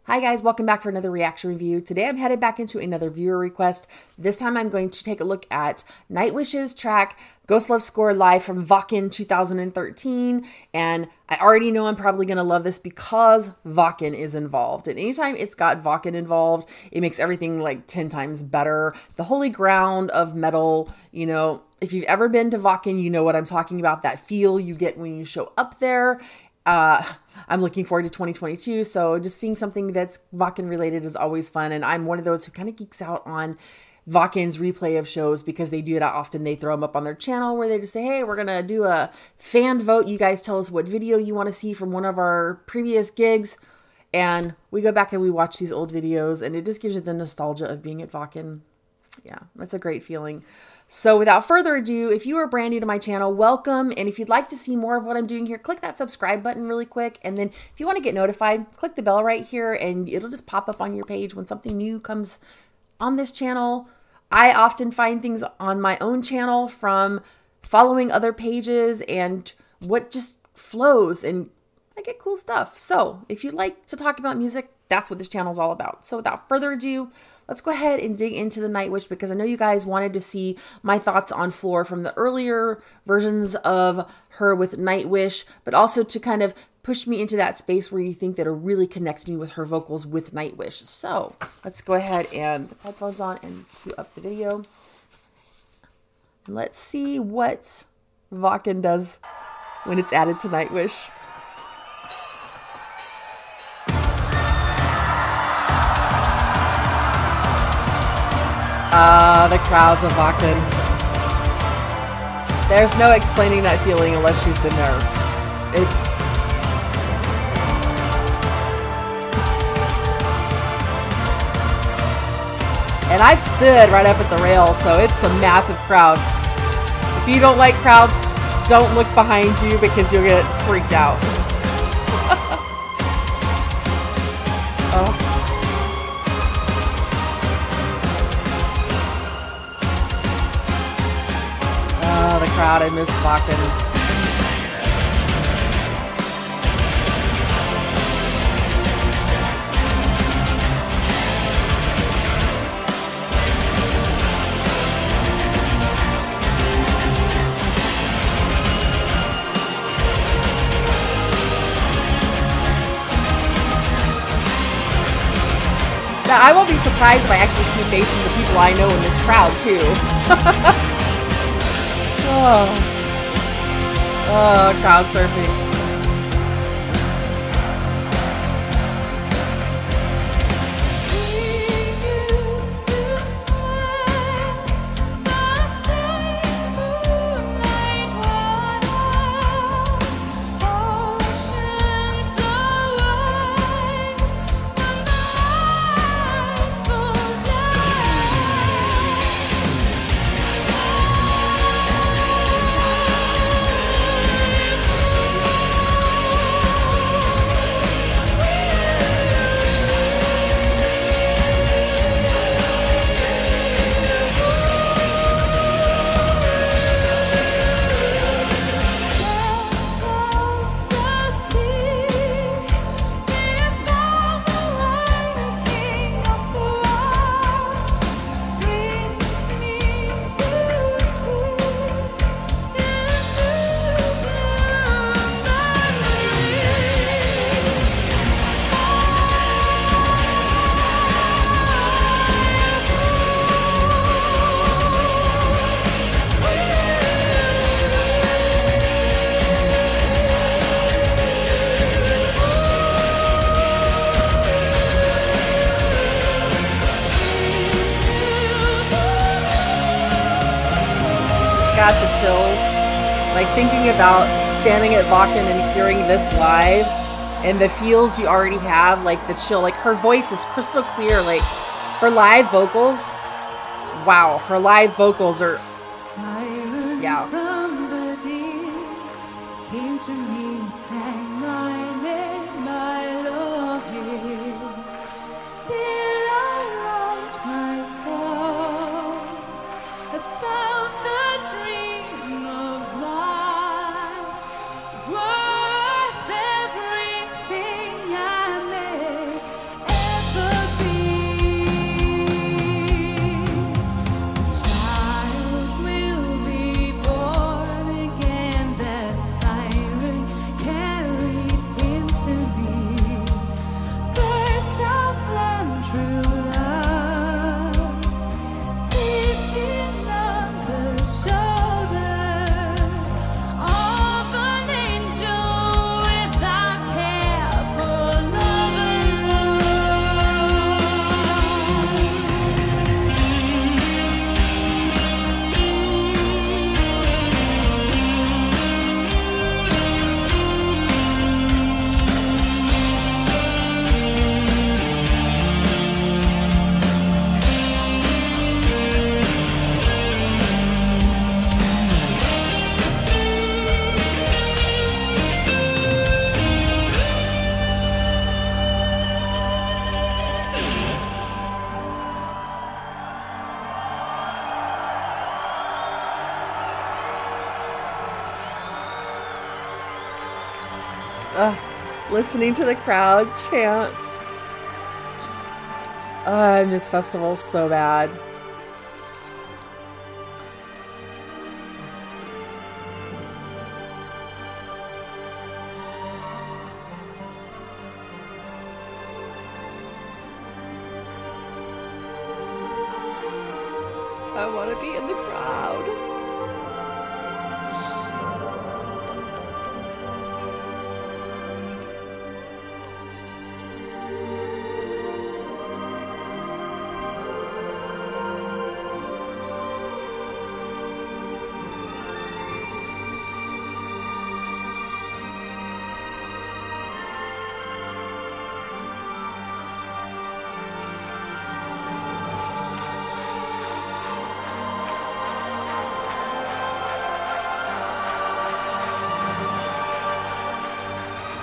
Hi guys, welcome back for another reaction review. Today I'm headed back into another viewer request. This time I'm going to take a look at Nightwish's track Ghost Love Score live from Wacken 2013. And I already know I'm probably going to love this because Wacken is involved. And anytime it's got Wacken involved, it makes everything like 10 times better. The holy ground of metal, you know, if you've ever been to Wacken, you know what I'm talking about. That feel you get when you show up there. I'm looking forward to 2022, so just seeing something that's Wacken related is always fun, and I'm one of those who kind of geeks out on Wacken's replay of shows because they do that often. They throw them up on their channel where they just say, hey, we're going to do a fan vote. You guys tell us what video you want to see from one of our previous gigs, and we go back and we watch these old videos, and it just gives you the nostalgia of being at Wacken. Yeah, that's a great feeling. So without further ado, if you are brand new to my channel, welcome. And if you'd like to see more of what I'm doing here, click that subscribe button really quick. And then if you want to get notified, click the bell right here and it'll just pop up on your page when something new comes on this channel. I often find things on my own channel from following other pages and what just flows, and I get cool stuff. So if you like to talk about music, that's what this channel is all about. So without further ado, let's go ahead and dig into the Nightwish, because I know you guys wanted to see my thoughts on Floor from the earlier versions of her with Nightwish, but also to kind of push me into that space where you think that it really connects me with her vocals with Nightwish. So let's go ahead and put headphones on and cue up the video. And let's see what Wacken does when it's added to Nightwish. The crowds of Wacken. There's no explaining that feeling unless you've been there. And I've stood right up at the rail, so it's a massive crowd. If you don't like crowds, don't look behind you because you'll get freaked out. Oh. The crowd, I miss Wacken. Now, I won't be surprised if I actually see faces of people I know in this crowd, too. Oh, crowd surfing. Got the chills, like thinking about standing at Wacken and hearing this live and the feels you already have, like the chill, like her voice is crystal clear, like her live vocals, wow, her live vocals are, yeah. From the deep, came to me, sang my name, my Lord. Still I write my songs about the dream of mine, worth everything I made. Listening to the crowd chant. I miss festivals so bad. I want to be in the crowd.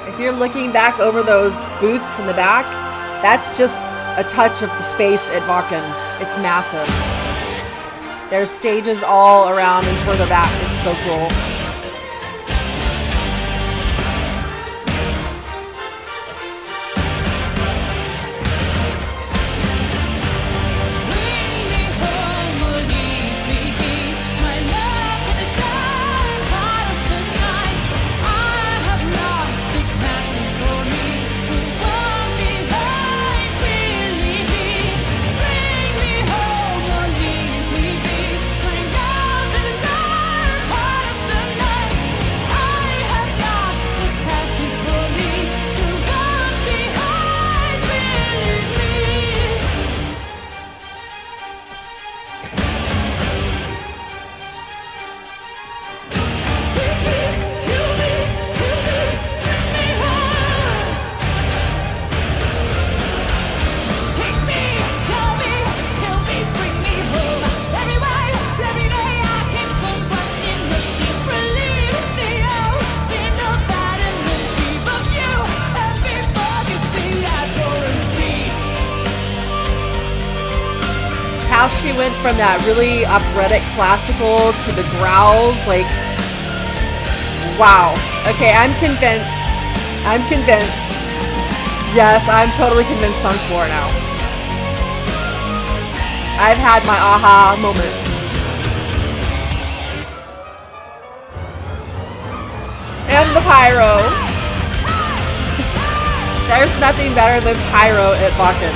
If you're looking back over those booths in the back, that's just a touch of the space at Wacken. It's massive. There's stages all around and further back. It's so cool. She went from that really operatic classical to the growls, like, wow. Okay, I'm convinced. I'm convinced. Yes, I'm totally convinced on Floor now. I've had my aha moments. And the pyro. There's nothing better than pyro at Wacken.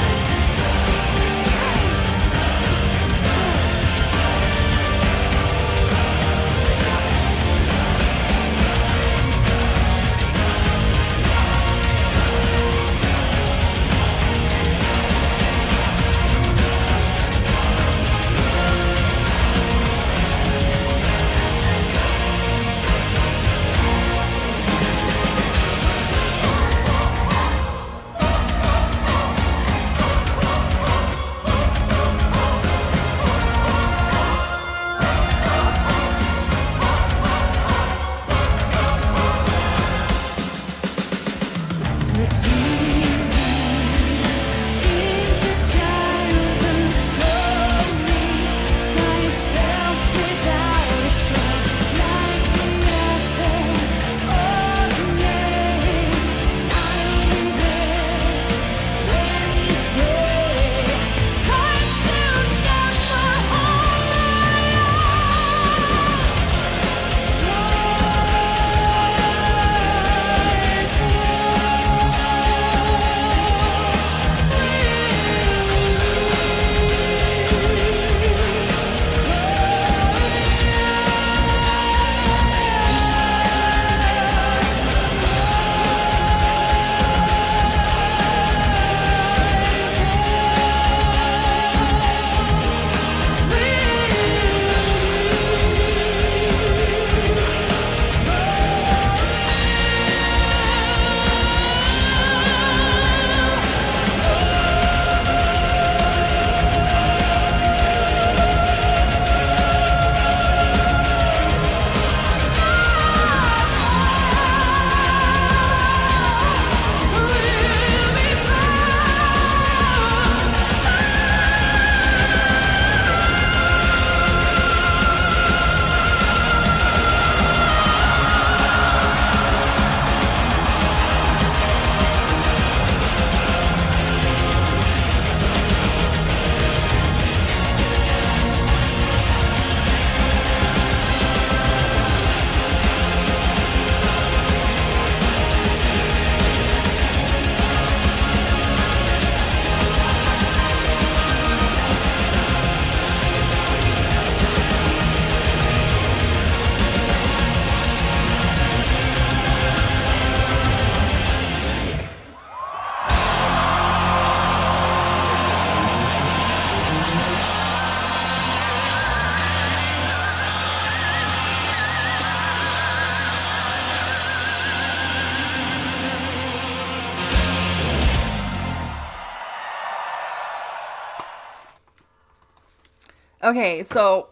Okay, so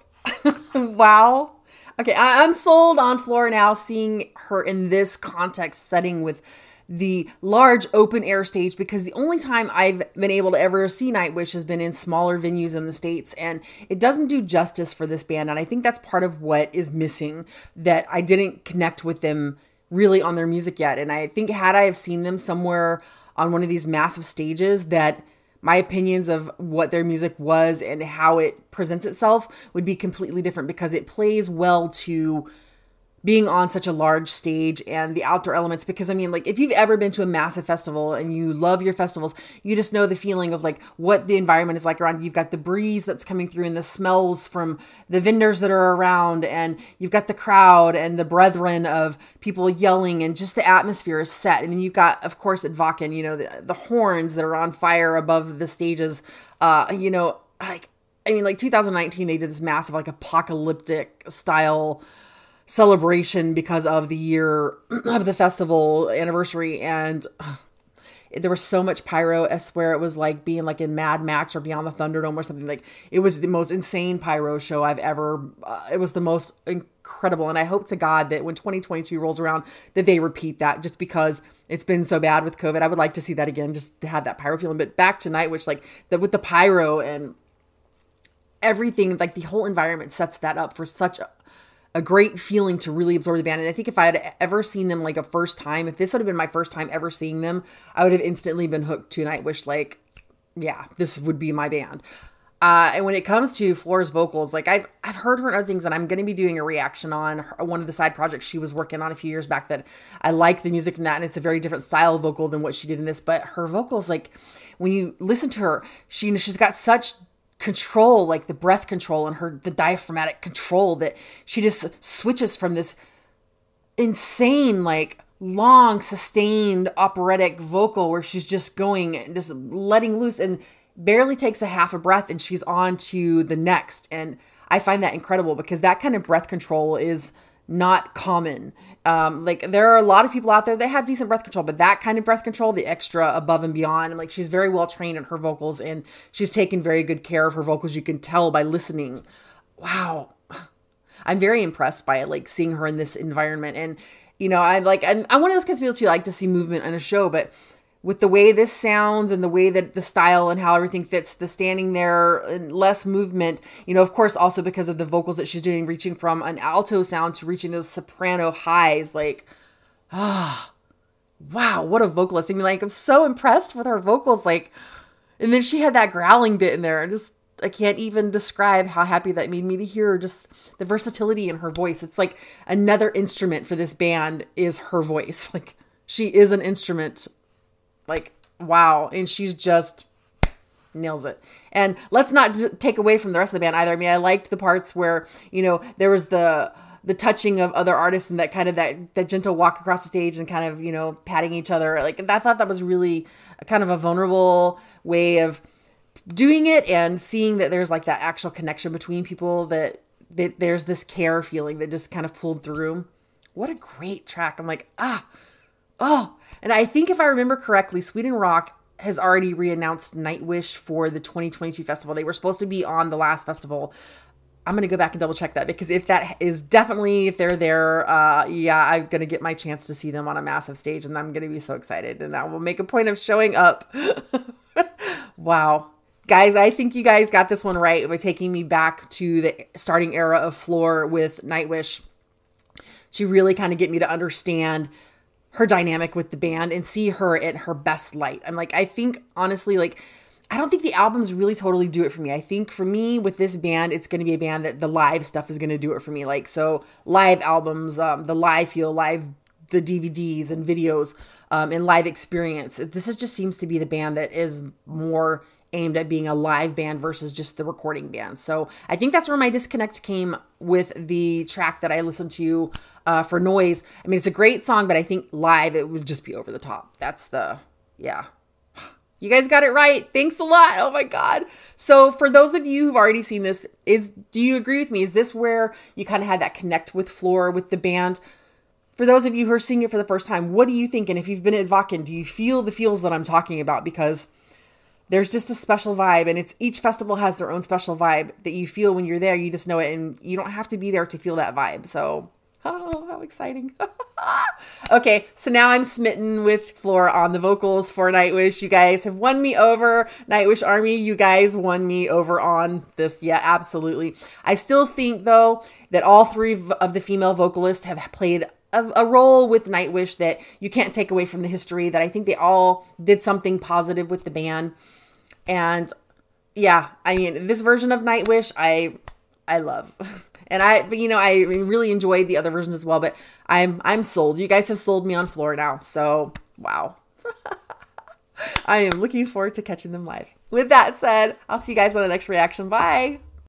wow. Okay, I'm sold on Floor now, seeing her in this context setting with the large open air stage, because the only time I've been able to ever see Nightwish has been in smaller venues in the States, and it doesn't do justice for this band. And I think that's part of what is missing, that I didn't connect with them really on their music yet. And I think had I have seen them somewhere on one of these massive stages, that my opinions of what their music was and how it presents itself would be completely different, because it plays well to being on such a large stage and the outdoor elements. Because I mean, like, if you've ever been to a massive festival and you love your festivals, you just know the feeling of like what the environment is like around. You've got the breeze that's coming through and the smells from the vendors that are around, and you've got the crowd and the brethren of people yelling, and just the atmosphere is set. And then you've got, of course, at Wacken, you know, the horns that are on fire above the stages. You know, like, I mean, like 2019, they did this massive, like, apocalyptic style celebration because of the year of the festival anniversary, and there was so much pyro. I swear it was like being like in Mad Max or Beyond the Thunderdome or something. Like, it was the most insane pyro show I've ever, it was the most incredible. And I hope to God that when 2022 rolls around that they repeat that, just because it's been so bad with COVID. I would like to see that again, just to have that pyro feeling. But back to Nightwish, like with the pyro and everything, like the whole environment sets that up for such a great feeling to really absorb the band. And I think if I had ever seen them like a first time, if this would have been my first time ever seeing them, I would have instantly been hooked to Nightwish. Like, yeah, this would be my band. And when it comes to Floor's vocals, like I've heard her and other things, and I'm going to be doing a reaction on one of the side projects she was working on a few years back, that I like the music in that. And it's a very different style of vocal than what she did in this. But her vocals, like when you listen to her, she's got such control, like the breath control and the diaphragmatic control, that she just switches from this insane, like long sustained operatic vocal where she's just going and just letting loose and barely takes a half a breath and she's on to the next. And I find that incredible, because that kind of breath control is not common. Like, there are a lot of people out there that have decent breath control, but that kind of breath control, the extra above and beyond, and like, she's very well trained in her vocals, and she's taken very good care of her vocals. You can tell by listening. Wow. I'm very impressed by it, like seeing her in this environment. And, you know, I'm one of those kinds of people too, like to see movement in a show, but with the way this sounds and the way that the style and how everything fits, the standing there and less movement, you know, of course, also because of the vocals that she's doing, reaching from an alto sound to reaching those soprano highs, like, wow, what a vocalist. I mean, like, I'm so impressed with her vocals. Like, and then she had that growling bit in there, and just, I can't even describe how happy that made me to hear just the versatility in her voice. It's like another instrument for this band is her voice. Like, she is an instrument. Like, wow. And she's just nails it. And let's not take away from the rest of the band either. I mean, I liked the parts where, you know, there was the touching of other artists and that kind of that gentle walk across the stage and kind of, you know, patting each other. Like, I thought that was really kind of a vulnerable way of doing it, and seeing that there's like that actual connection between people, that there's this care feeling that just kind of pulled through. What a great track. I'm like, oh. And I think if I remember correctly, Sweden Rock has already re-announced Nightwish for the 2022 festival. They were supposed to be on the last festival. I'm going to go back and double check that, because if that is definitely, if they're there, yeah, I'm going to get my chance to see them on a massive stage, and I'm going to be so excited, and I will make a point of showing up. Wow. Guys, I think you guys got this one right by taking me back to the starting era of Floor with Nightwish, to really kind of get me to understand her dynamic with the band and see her at her best light. I'm like, I think honestly, like, I don't think the albums really totally do it for me. I think for me with this band, it's going to be a band that the live stuff is going to do it for me. Like, so live albums, the live feel, the DVDs and videos, and live experience. This just seems to be the band that is more aimed at being a live band versus just the recording band. So I think that's where my disconnect came with the track that I listened to for Noise. I mean, it's a great song, but I think live it would just be over the top. Yeah. You guys got it right. Thanks a lot. Oh my God. So for those of you who've already seen this, do you agree with me? Is this where you kind of had that connect with Floor, with the band? For those of you who are seeing it for the first time, what do you think? And if you've been at Wacken, do you feel the feels that I'm talking about? Because there's just a special vibe, and each festival has their own special vibe that you feel when you're there. You just know it, and you don't have to be there to feel that vibe. So, oh, how exciting. Okay, so now I'm smitten with Floor on the vocals for Nightwish. You guys have won me over. Nightwish Army, you guys won me over on this. Yeah, absolutely. I still think, though, that all three of the female vocalists have played a role with Nightwish that you can't take away from the history, that I think they all did something positive with the band. And yeah, I mean, this version of Nightwish, I love. And I really enjoyed the other versions as well, but I'm sold. You guys have sold me on Floor now. So, wow. I am looking forward to catching them live. With that said, I'll see you guys on the next reaction. Bye.